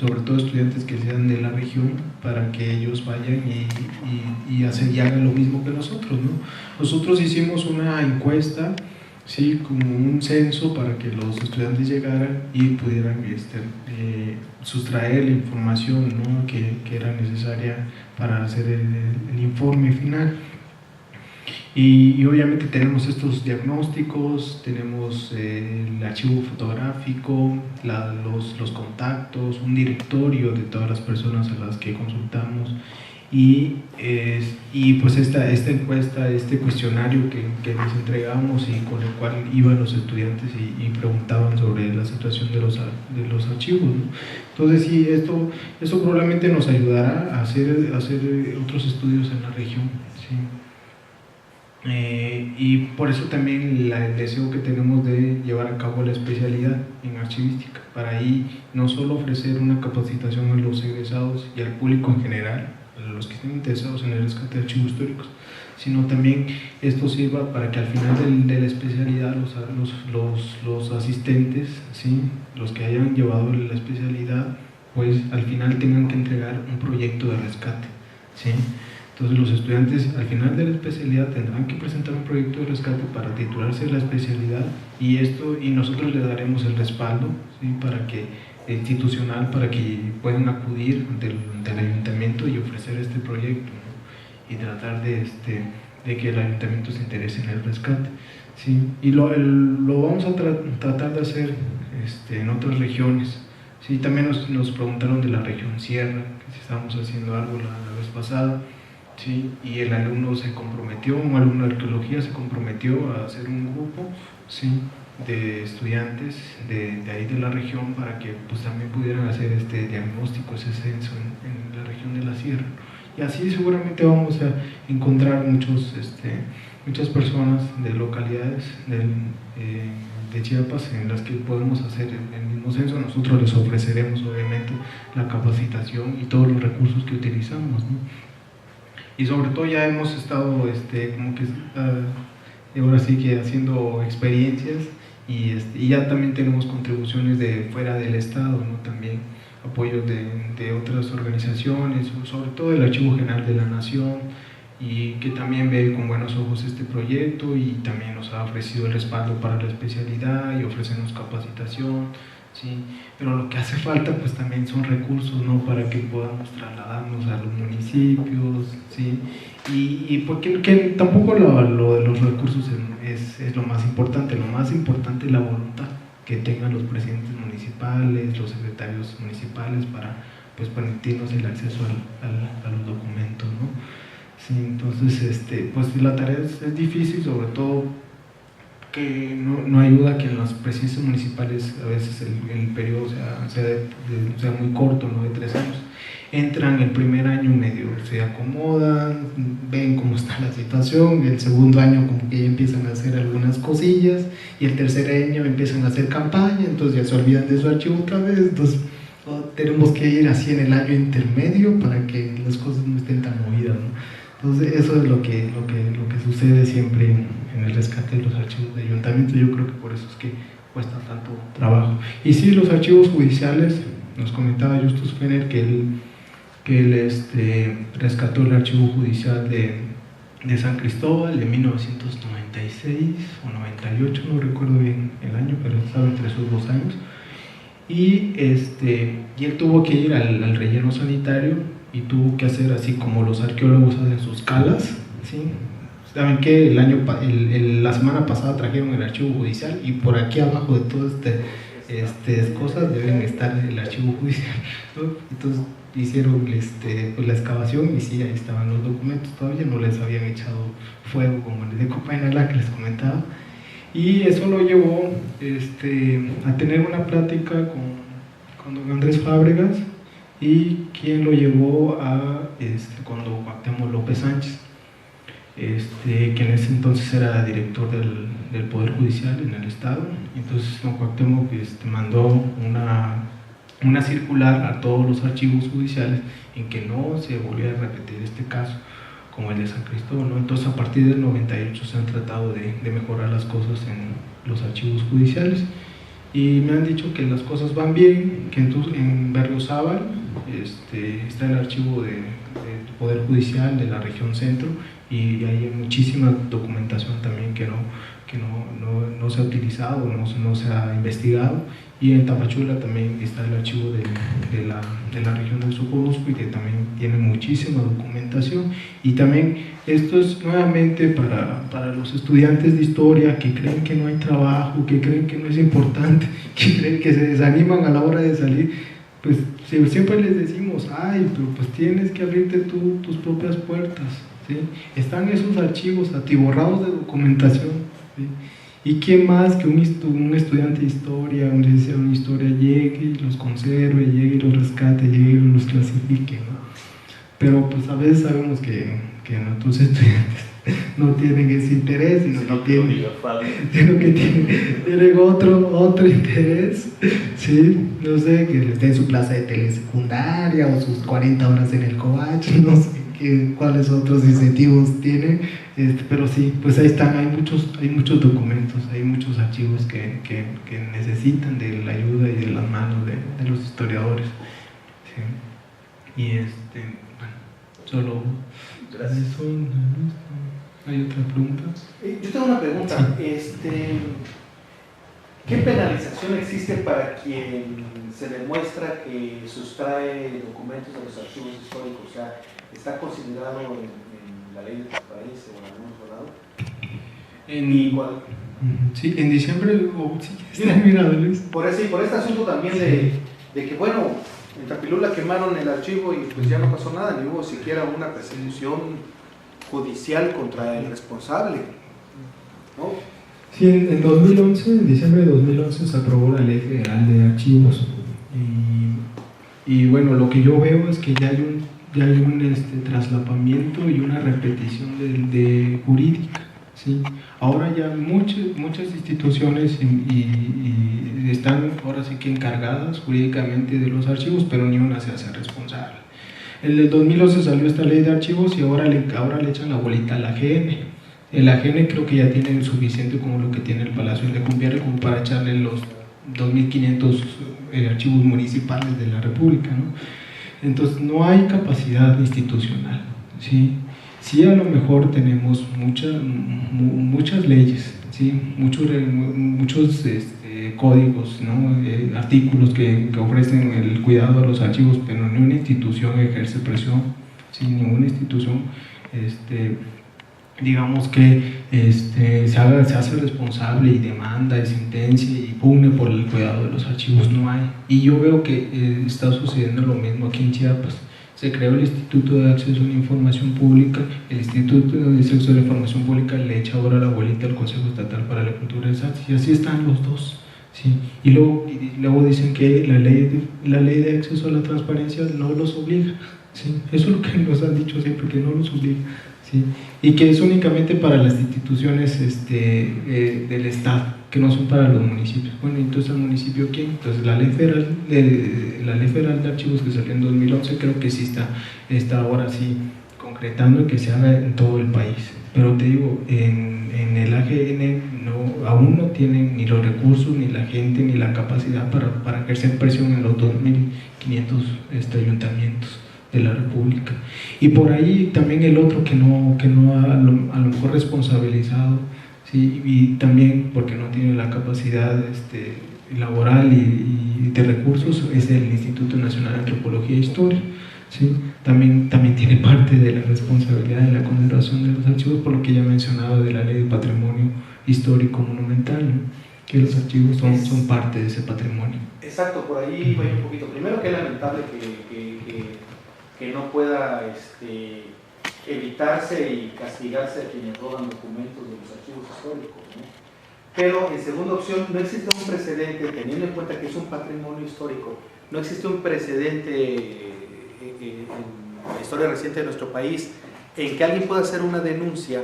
sobre todo estudiantes que sean de la región, para que ellos vayan y hagan lo mismo que nosotros, ¿no? Nosotros hicimos una encuesta, sí, como un censo para que los estudiantes llegaran y pudieran sustraer la información, ¿no?, que era necesaria para hacer el informe final. Y obviamente tenemos estos diagnósticos, tenemos el archivo fotográfico, los contactos, un directorio de todas las personas a las que consultamos y pues esta encuesta, este cuestionario que les entregamos y con el cual iban los estudiantes y preguntaban sobre la situación de los archivos, ¿no? Entonces sí, esto probablemente nos ayudará a hacer otros estudios en la región, ¿sí? Y por eso también el deseo que tenemos de llevar a cabo la especialidad en archivística, para ahí no solo ofrecer una capacitación a los egresados y al público en general, a los que estén interesados en el rescate de archivos históricos, sino también esto sirva para que al final de la especialidad los asistentes, ¿sí?, los que hayan llevado la especialidad, pues al final tengan que entregar un proyecto de rescate, ¿sí? Entonces los estudiantes al final de la especialidad tendrán que presentar un proyecto de rescate para titularse la especialidad y nosotros les daremos el respaldo, ¿sí?, institucional, para que puedan acudir del ayuntamiento y ofrecer este proyecto, ¿no?, y tratar de que el ayuntamiento se interese en el rescate, ¿sí? Y lo vamos a tratar de hacer en otras regiones, ¿sí? También nos preguntaron de la región Sierra, que si estábamos haciendo algo la vez pasada. Sí, y el alumno se comprometió, un alumno de arqueología se comprometió a hacer un grupo, sí, de estudiantes de ahí de la región para que pues también pudieran hacer este diagnóstico, ese censo en la región de la Sierra. Y así seguramente vamos a encontrar muchas personas de localidades de Chiapas en las que podemos hacer el mismo censo. Nosotros les ofreceremos obviamente la capacitación y todos los recursos que utilizamos, ¿no? Y sobre todo ya hemos estado como que ahora sí que haciendo experiencias y ya también tenemos contribuciones de fuera del estado, ¿no? También apoyos de otras organizaciones, sobre todo el Archivo General de la Nación, y que también ve con buenos ojos este proyecto y también nos ha ofrecido el respaldo para la especialidad y ofrecernos capacitación, ¿sí? Pero lo que hace falta pues también son recursos, ¿no?, para que podamos trasladarnos a los municipios, ¿sí? Y porque tampoco lo de los recursos es lo más importante es la voluntad que tengan los presidentes municipales, los secretarios municipales para pues permitirnos el acceso a los documentos, ¿no? Sí, entonces pues la tarea es difícil, sobre todo que no ayuda que en las presidencias municipales a veces el periodo sea muy corto, ¿no?, de 3 años. Entran el primer año medio, se acomodan, ven cómo está la situación, el segundo año como que ya empiezan a hacer algunas cosillas y el tercer año empiezan a hacer campaña, entonces ya se olvidan de su archivo otra vez. Entonces tenemos que ir así en el año intermedio para que las cosas no estén tan movidas, ¿no? Entonces eso es lo que sucede siempre en el rescate de los archivos de ayuntamiento. Yo creo que por eso es que cuesta tanto trabajo. Y sí, los archivos judiciales, nos comentaba Justus Fener que él rescató el archivo judicial de San Cristóbal de 1996 o 98, no recuerdo bien el año, pero estaba entre esos 2 años. Y él tuvo que ir al relleno sanitario y tuvo que hacer así como los arqueólogos hacen sus calas, ¿sí? Saben que la semana pasada trajeron el archivo judicial y por aquí abajo de todas estas cosas deben estar el archivo judicial, ¿no? Entonces hicieron pues la excavación y sí, ahí estaban los documentos, todavía no les habían echado fuego como el de Copainalá que les comentaba. Y eso lo llevó a tener una plática con don Andrés Fábregas, y quien lo llevó con don Cuauhtémoc López Sánchez, que en ese entonces era director del Poder Judicial en el Estado. Entonces don Cuauhtémoc mandó una circular a todos los archivos judiciales en que no se volviera a repetir este caso como el de San Cristóbal, ¿no? Entonces a partir del 98 se han tratado de mejorar las cosas en los archivos judiciales y me han dicho que las cosas van bien, que en Berriozábal está el archivo del Poder Judicial de la región centro, y hay muchísima documentación también que no se ha utilizado, no se ha investigado, y en Tapachula también está el archivo de la región del Soconusco, y que también tiene muchísima documentación. Y también esto es nuevamente para los estudiantes de historia que creen que no hay trabajo, que creen que no es importante, que creen que se desaniman a la hora de salir. Pues siempre les decimos, ay, pero pues tienes que abrirte tus propias puertas, ¿sí? Están esos archivos atiborrados de documentación, ¿sí? Y quién más que un estudiante de historia, un licenciado en historia, llegue y los conserve, llegue y los rescate, llegue y los clasifique, ¿no? Pero pues a veces sabemos que nuestros estudiantes no tienen ese interés, sino que tienen otro interés, ¿sí? No sé, que esté en su clase de telesecundaria o sus 40 horas en el COACH, no sé cuáles otros incentivos tienen, pero sí, pues ahí están, hay muchos documentos, hay muchos archivos que necesitan de la ayuda y de las manos de los historiadores, ¿sí? Y bueno, solo gracias. Eso, ¿hay otra pregunta? Yo tengo una pregunta. Sí. ¿Qué penalización existe para quien se demuestra que sustrae documentos de los archivos históricos? O sea, ¿está considerado en la ley de tu país o en algún otro lado? Sí, en diciembre, sí, mira, por este asunto también de que, bueno, en Tapilula quemaron el archivo y pues ya no pasó nada, ni hubo siquiera una persecución judicial contra el responsable, ¿no? Sí, en 2011, en diciembre de 2011 se aprobó la Ley Federal de Archivos, y bueno, lo que yo veo es que ya hay un traslapamiento y una repetición de jurídica, ¿sí? Ahora ya muchas instituciones y están ahora sí que encargadas jurídicamente de los archivos, pero ni una se hace responsable. En el 2011 salió esta ley de archivos y ahora le echan la bolita a la AGN. El AGN creo que ya tiene suficiente como lo que tiene el Palacio de Lecumberri como para echarle los 2.500 archivos municipales de la República, ¿no? Entonces no hay capacidad institucional, ¿sí? Sí, a lo mejor tenemos muchas leyes, ¿sí? muchos códigos, ¿no? Artículos que ofrecen el cuidado de los archivos, pero ninguna institución ejerce presión, ¿sí? Ninguna institución digamos que se hace responsable y demanda y sentencia y pugne por el cuidado de los archivos, no hay. Y yo veo que está sucediendo lo mismo aquí en Chiapas. Se creó el Instituto de Acceso a la Información Pública, el Instituto de Acceso a la Información Pública le echa ahora la bolita al Consejo Estatal para la Cultura de Artes, y así están los dos, ¿sí? Y luego dicen que la ley de acceso a la transparencia no los obliga, ¿sí? Eso es lo que nos han dicho siempre, que no los obliga, ¿sí? Y que es únicamente para las instituciones del Estado, que no son para los municipios. Bueno, entonces ¿el municipio quién? Entonces la ley federal de archivos que salió en 2011 creo que sí está ahora sí concretando que se haga en todo el país. Pero te digo, en el AGN aún no tienen ni los recursos, ni la gente, ni la capacidad para ejercer presión en los 2.500 ayuntamientos de la República. Y por ahí también el otro que no a lo mejor responsabilizado, ¿sí? Y también porque no tiene la capacidad laboral y de recursos, es el Instituto Nacional de Antropología e Historia, ¿sí? También tiene parte de la responsabilidad de la conservación de los archivos, por lo que ya mencionaba de la Ley de Patrimonio Histórico Monumental, ¿no? Que los archivos son parte de ese patrimonio. Exacto, por ahí voy un poquito. Primero, que es lamentable que no pueda evitarse y castigarse a quienes roban documentos de los archivos históricos, ¿no? Pero en segunda opción, no existe un precedente, teniendo en cuenta que es un patrimonio histórico, no existe un precedente en la historia reciente de nuestro país en que alguien pueda hacer una denuncia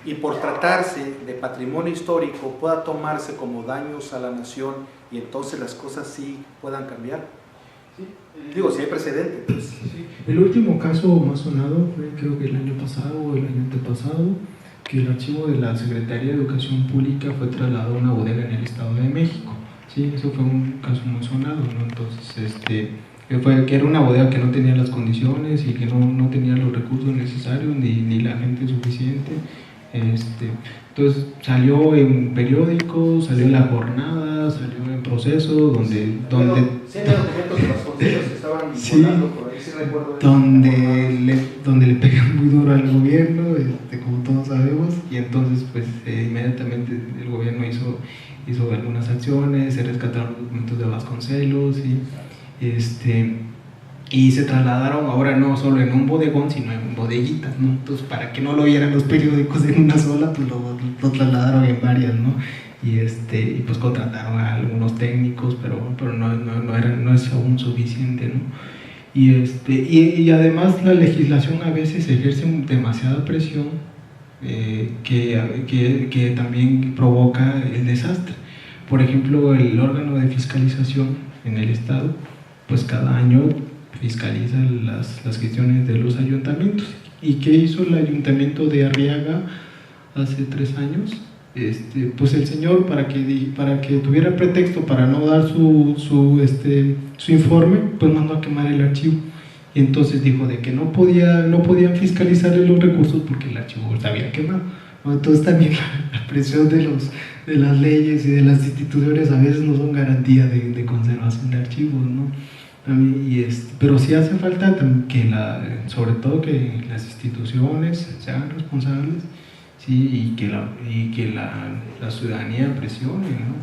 y por tratarse de patrimonio histórico pueda tomarse como daños a la nación y entonces las cosas sí puedan cambiar. Sí. Digo, si hay precedente, pues. Sí. El último caso más sonado fue, creo que el año pasado o el año antepasado, que el archivo de la Secretaría de Educación Pública fue trasladado a una bodega en el Estado de México. Sí, eso fue un caso muy sonado, ¿no? Entonces, fue que era una bodega que no tenía las condiciones y que no tenía los recursos necesarios ni la gente suficiente. Entonces salió en periódicos, salió en La Jornada, salió en Proceso, donde sí, hay documentos de Vasconcelos que estaban sí, volando por ahí, sí recuerdo donde le pegan muy duro al gobierno, como todos sabemos, y entonces pues inmediatamente el gobierno hizo algunas acciones, se rescataron los documentos de Vasconcelos y se trasladaron ahora no solo en un bodegón, sino en bodeguitas, ¿no? Entonces, para que no lo vieran los periódicos en una sola, pues lo trasladaron en varias, ¿no? Y pues contrataron a algunos técnicos, pero no es aún suficiente, ¿no? Y además la legislación a veces ejerce demasiada presión que también provoca el desastre. Por ejemplo, el órgano de fiscalización en el Estado, pues cada año fiscaliza las gestiones de los ayuntamientos. ¿Y qué hizo el ayuntamiento de Arriaga hace 3 años? Pues el señor, para que tuviera pretexto para no dar su informe, pues mandó a quemar el archivo. Y entonces dijo de que no podían fiscalizarle los recursos porque el archivo se había quemado, ¿no? Entonces también la presión de las leyes y de las instituciones a veces no son garantía de conservación de archivos, ¿no? Pero sí hace falta sobre todo que las instituciones se hagan responsables, ¿sí? y que la ciudadanía presione, ¿no?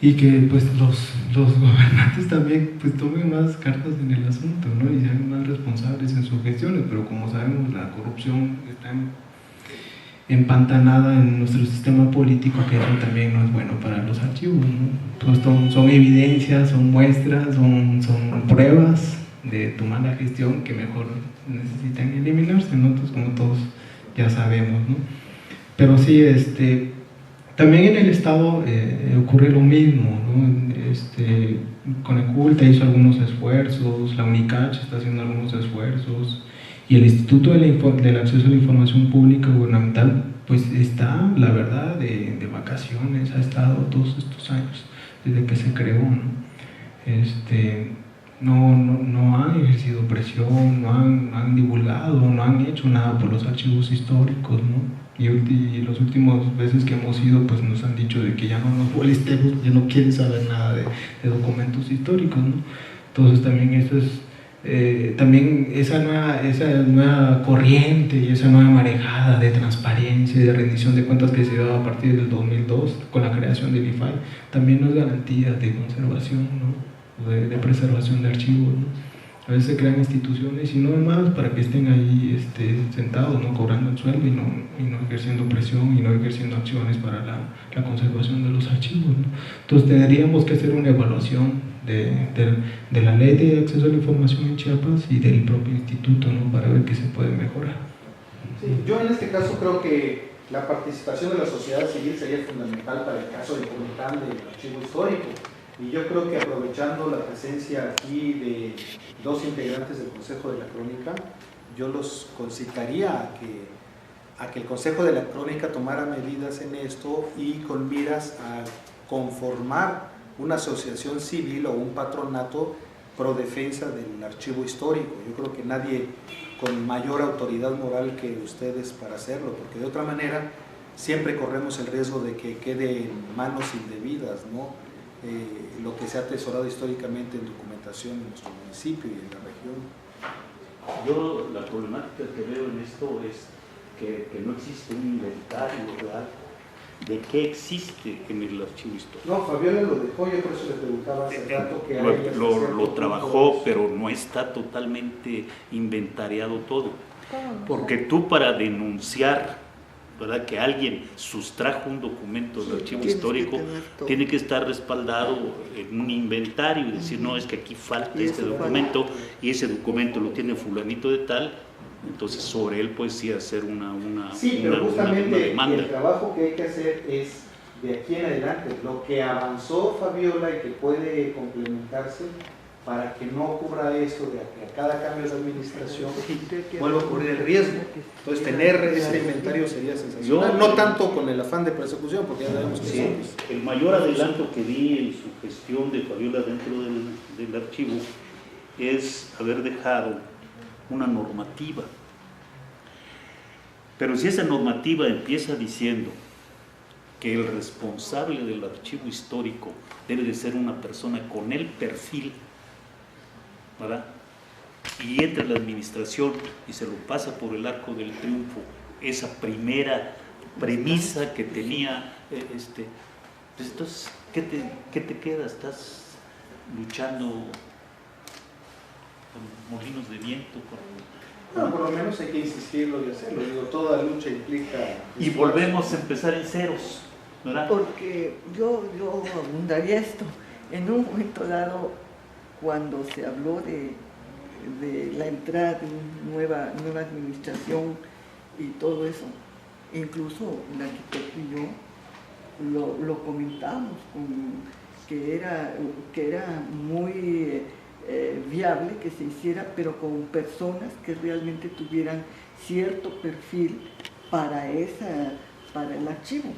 Y que pues los gobernantes también pues tomen más cartas en el asunto, ¿no? Y sean más responsables en sus gestiones, pero como sabemos la corrupción está empantanada en nuestro sistema político, que eso también no es bueno para los archivos, ¿no? Entonces son evidencias, son muestras, son pruebas de tu mala gestión que mejor necesitan eliminarse, ¿no? Entonces, como todos ya sabemos, ¿no? Pero sí, también en el Estado ocurre lo mismo, ¿no? Coneculta hizo algunos esfuerzos, la UNICACH está haciendo algunos esfuerzos, y el Instituto del Acceso a la Información Pública Gubernamental pues está, la verdad, de vacaciones, ha estado todos estos años desde que se creó, ¿no? No han ejercido presión, no han divulgado, no han hecho nada por los archivos históricos, ¿no? Y las últimas veces que hemos ido pues nos han dicho de que ya no nos molestemos, ya no quieren saber nada de documentos históricos, ¿no? Entonces también eso es también esa nueva corriente y esa nueva marejada de transparencia y de rendición de cuentas que se dio a partir del 2002 con la creación del IFAI también no es garantía de conservación, ¿no? de preservación de archivos, ¿no? A veces se crean instituciones y no es más para que estén ahí sentados, ¿no? Cobrando el sueldo y no ejerciendo presión y no ejerciendo acciones para la conservación de los archivos, ¿no? Entonces tendríamos que hacer una evaluación de la ley de acceso a la información en Chiapas y del propio instituto, ¿no? Para ver qué se puede mejorar. Sí, yo en este caso creo que la participación de la sociedad civil sería fundamental para el caso de Comitán del archivo histórico, y yo creo que aprovechando la presencia aquí de 2 integrantes del Consejo de la Crónica, yo los concitaría a que el Consejo de la Crónica tomara medidas en esto y con miras a conformar una asociación civil o un patronato pro defensa del archivo histórico. Yo creo que nadie con mayor autoridad moral que ustedes para hacerlo, porque de otra manera siempre corremos el riesgo de que quede en manos indebidas, ¿no? Lo que se ha atesorado históricamente en documentación en nuestro municipio y en la región. Yo la problemática que veo en esto es que no existe un inventario real de qué existe en el archivo histórico. No, Fabiola lo dejó, yo por eso le preguntaba hace rato que lo trabajó, pero no está totalmente inventariado todo. Porque tú para denunciar, ¿verdad?, que alguien sustrajo un documento del archivo histórico, tiene que estar respaldado en un inventario y decir, no, es que aquí falta este documento y ese documento lo tiene fulanito de tal. Entonces sobre él pues sí hacer una pero justamente una demanda. El trabajo que hay que hacer es de aquí en adelante. Lo que avanzó Fabiola y que puede complementarse para que no ocurra esto de que a cada cambio de administración vuelva a ocurrir el riesgo. Entonces tener este inventario sería sensacional, no tanto con el afán de persecución, porque ya sabemos que sí, el mayor adelanto que vi en su gestión de Fabiola dentro del archivo es haber dejado una normativa. Pero si esa normativa empieza diciendo que el responsable del archivo histórico debe de ser una persona con el perfil, ¿verdad?, y entra la administración y se lo pasa por el arco del triunfo, esa primera premisa que tenía, pues entonces, ¿qué te queda? Estás luchando con molinos de viento, no, por lo menos hay que insistirlo y hacerlo. Digo, toda lucha implica... Y volvemos a empezar en ceros, ¿verdad? Porque yo abundaría esto. En un momento dado, cuando se habló de la entrada de una nueva administración y todo eso, incluso el arquitecto y yo lo comentamos, que era muy viable que se hiciera, pero con personas que realmente tuvieran cierto perfil para el archivo.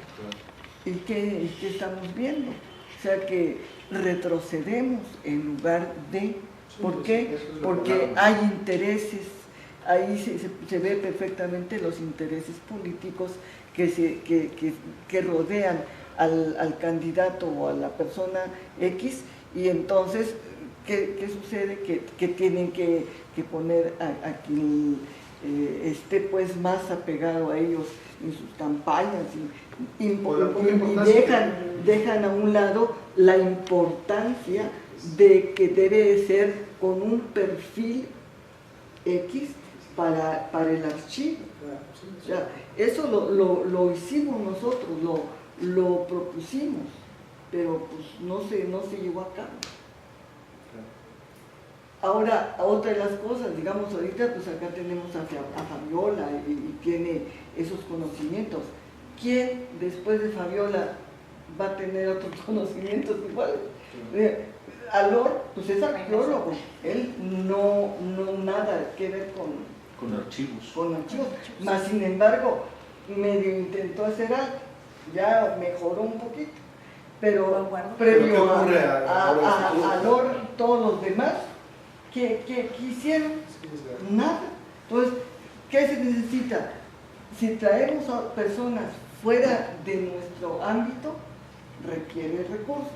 ¿Y qué estamos viendo? O sea, que retrocedemos en lugar de... ¿Por qué? Porque hay intereses, ahí se ve perfectamente los intereses políticos que rodean al candidato o a la persona X, y entonces, ¿qué sucede? Que tienen que poner a quien esté pues más apegado a ellos en sus campañas y dejan a un lado la importancia de que debe ser con un perfil X para el archivo. O sea, eso lo hicimos nosotros, lo propusimos, pero pues no se llevó a cabo. Ahora, otra de las cosas, digamos, ahorita pues acá tenemos a Fabiola y tiene esos conocimientos. ¿Quién después de Fabiola va a tener otros conocimientos igual? Alor, pues es arqueólogo, él no nada que ver con archivos. Mas sin embargo, medio intentó hacer algo, ya mejoró un poquito, pero previo a Alor, todos los demás, ¿qué hicieron? Nada. Entonces, ¿qué se necesita? Si traemos a personas fuera de nuestro ámbito, requiere recursos.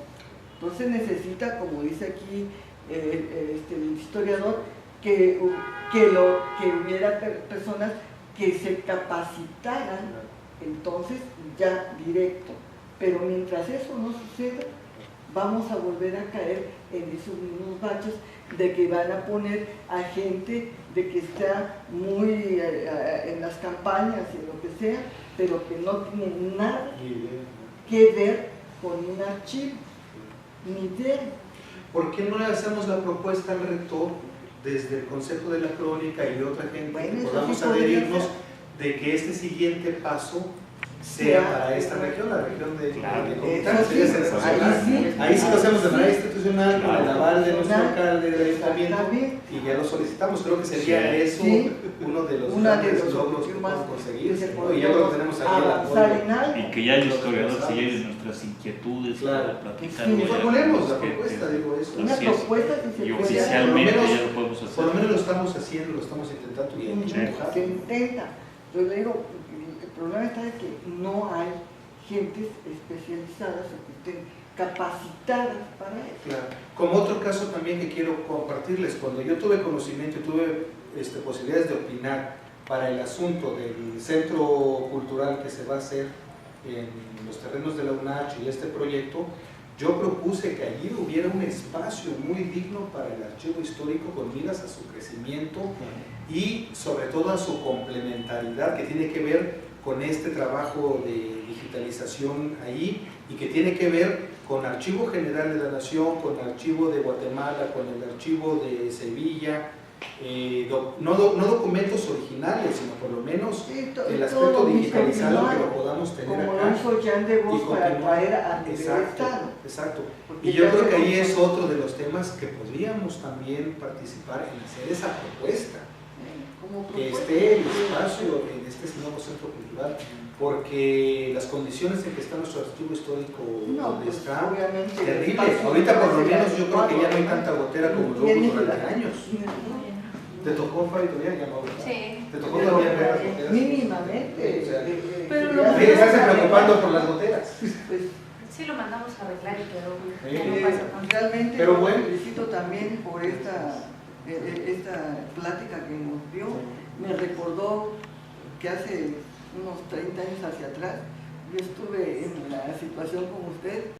Entonces necesita, como dice aquí el historiador, que hubiera personas que se capacitaran, entonces ya directo. Pero mientras eso no suceda, vamos a volver a caer en esos mismos baches de que van a poner a gente de que está muy en las campañas y en lo que sea, pero que no tiene nada que ver con un archivo, ni idea. ¿Por qué no le hacemos la propuesta al rector desde el Consejo de la Crónica y de otra gente que podamos adherirnos de que este siguiente paso sea para esta región, la región de Comitán? Sería sensacional. Ahí sí lo hacemos de manera institucional, con el aval de nuestro alcalde, del ayuntamiento, y ya lo solicitamos. Creo que sería eso uno de los grandes logros que podemos conseguir. Y ya lo tenemos aquí el apoyo. Y que ya el historiador se lleve nuestras inquietudes para platicar. Y formulemos la propuesta, digo eso. Una propuesta que se y oficialmente ya lo podemos hacer. Por lo menos lo estamos haciendo, lo estamos intentando y empujar. Se intenta. Yo le digo, el problema está en que no hay gentes especializadas o que estén capacitadas para eso. Claro. Como otro caso también que quiero compartirles, cuando yo tuve conocimiento y tuve posibilidades de opinar para el asunto del centro cultural que se va a hacer en los terrenos de la UNACH y este proyecto, yo propuse que allí hubiera un espacio muy digno para el archivo histórico con miras a su crecimiento y sobre todo a su complementariedad que tiene que ver con este trabajo de digitalización ahí y que tiene que ver con Archivo General de la Nación, con Archivo de Guatemala, con el Archivo de Sevilla, no documentos originales, sino por lo menos el aspecto todo digitalizado que mismo, lo podamos tener como acá. lo hizo Jean de Vos Y para continuar. traer a nivel Exacto, Estado. exacto. Porque Y yo ya creo que ahí tenemos- es otro de los temas que podríamos también participar en hacer esa propuesta, como que propuesta. esté el espacio en este nuevo centro cultural, porque las condiciones en que está nuestro archivo histórico, No, donde pues, está, obviamente, el terrible. espacio Ahorita por lo no se menos yo creo que ya no hay adecuado, tanta gotera como lo Tiene hubo durante la- años. ¿Te tocó, Fabi, todavía llamado? Sí. ¿Te tocó Pero, todavía ver las goteras? mínimamente. O sea, pero ya lo se- Sí, se hace preocupando por las goteras. Pues, Sí, lo mandamos a arreglar y quedó bien. Sí. Ya no pasa tanto. realmente Pero yo bueno. felicito también por esta plática que nos dio. Me recordó que hace unos 30 años hacia atrás yo estuve en la situación como usted.